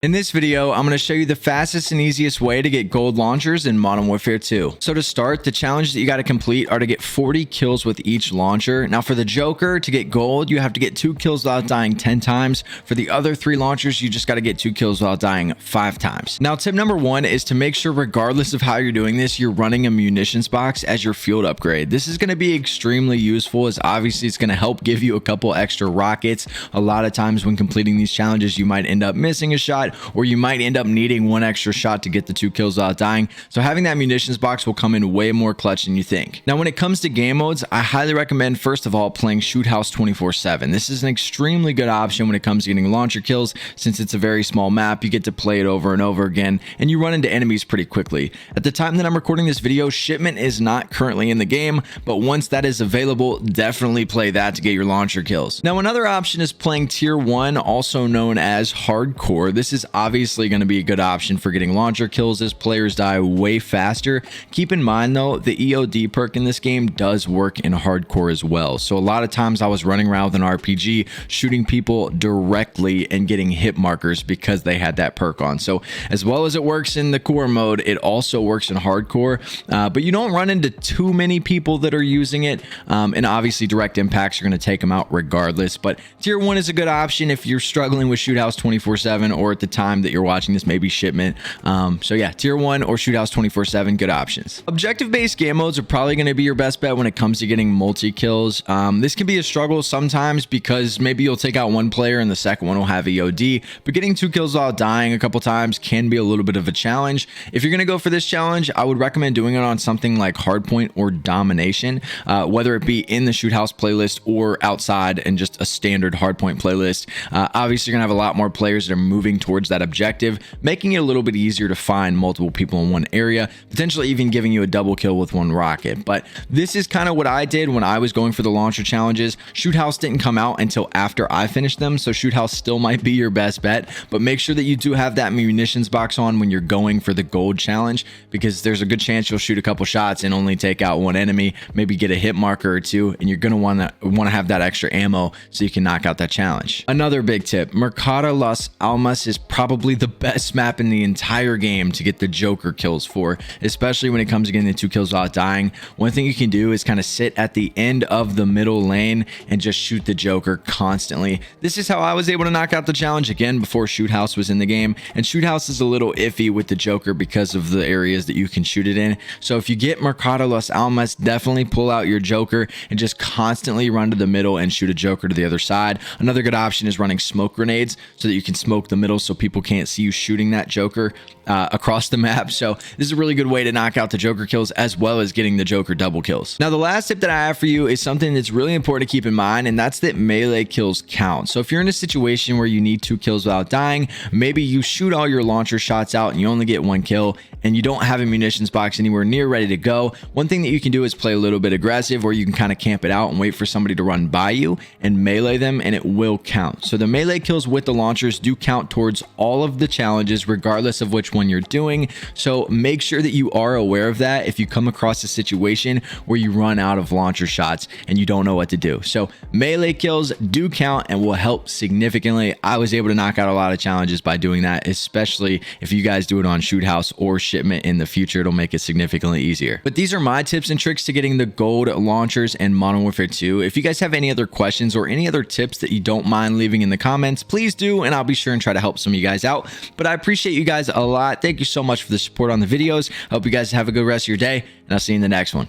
In this video, I'm going to show you the fastest and easiest way to get gold launchers in Modern Warfare 2. So to start, the challenge that you got to complete are to get 40 kills with each launcher. Now for the Joker, to get gold, you have to get 2 kills without dying 10 times. For the other 3 launchers, you just got to get 2 kills without dying 5 times. Now tip number 1 is to make sure, regardless of how you're doing this, you're running a munitions box as your field upgrade. This is going to be extremely useful, as obviously it's going to help give you a couple extra rockets. A lot of times when completing these challenges, you might end up missing a shot, or you might end up needing 1 extra shot to get the 2 kills without dying. So having that munitions box will come in way more clutch than you think. Now when it comes to game modes, I highly recommend first of all playing Shoot House 24/7. This is an extremely good option when it comes to getting launcher kills, since it's a very small map. You get to play it over and over again, and you run into enemies pretty quickly. At the time that I'm recording this video, shipment is not currently in the game, but once that is available, definitely play that to get your launcher kills. Now another option is playing Tier 1, also known as Hardcore. This is obviously going to be a good option for getting launcher kills, as players die way faster. Keep in mind though, the EOD perk in this game does work in Hardcore as well. So a lot of times I was running around with an RPG shooting people directly and getting hit markers because they had that perk on. So as well as it works in the core mode, it also works in Hardcore, but you don't run into too many people that are using it, and obviously direct impacts are going to take them out regardless. But Tier 1 is a good option if you're struggling with Shoot House 24/7, or at the time that you're watching this, maybe shipment. So yeah, Tier 1 or Shoot House 24/7, good options. Objective based game modes are probably going to be your best bet when it comes to getting multi kills. This can be a struggle sometimes because maybe you'll take out one player and the second one will have EOD, but getting 2 kills while dying a couple times can be a little bit of a challenge. If you're going to go for this challenge, I would recommend doing it on something like Hardpoint or Domination, whether it be in the Shoot House playlist or outside and just a standard Hardpoint playlist. Obviously you're going to have a lot more players that are moving towards that objective, making it a little bit easier to find multiple people in one area, potentially even giving you a double kill with 1 rocket. But this is kind of what I did when I was going for the launcher challenges. Shoot House didn't come out until after I finished them, so Shoot House still might be your best bet, but make sure that you do have that munitions box on when you're going for the gold challenge, because there's a good chance you'll shoot a couple shots and only take out 1 enemy, maybe get a hit marker or 2, and you're going to want to have that extra ammo so you can knock out that challenge. Another big tip, Mercado Las Almas is probably the best map in the entire game to get the Joker kills for, especially when it comes to getting the 2 kills without dying. One thing you can do is kind of sit at the end of the middle lane and just shoot the Joker constantly. This is how I was able to knock out the challenge, again, before Shoot House was in the game. And Shoot House is a little iffy with the Joker because of the areas that you can shoot it in. So if you get Mercado Las Almas, definitely pull out your Joker and just constantly run to the middle and shoot a Joker to the other side. Another good option is running smoke grenades so that you can smoke the middle so people can't see you shooting that Joker across the map. So this is a really good way to knock out the Joker kills, as well as getting the Joker double kills. Now the last tip that I have for you is something that's really important to keep in mind, and that's that melee kills count. So if you're in a situation where you need 2 kills without dying, maybe you shoot all your launcher shots out and you only get 1 kill, and you don't have a munitions box anywhere near ready to go, one thing that you can do is play a little bit aggressive, or you can kind of camp it out and wait for somebody to run by you and melee them, and it will count. So the melee kills with the launchers do count towards all of the challenges, regardless of which one you're doing. So make sure that you are aware of that if you come across a situation where you run out of launcher shots and you don't know what to do. So melee kills do count and will help significantly. I was able to knock out a lot of challenges by doing that, especially if you guys do it on Shoot House or shipment in the future. It'll make it significantly easier. But these are my tips and tricks to getting the gold launchers in Modern Warfare 2. If you guys have any other questions or any other tips that you don't mind leaving in the comments, please do, and I'll be sure and try to help some of you guys out. But I appreciate you guys a lot. Thank you so much for the support on the videos. I hope you guys have a good rest of your day, and I'll see you in the next one.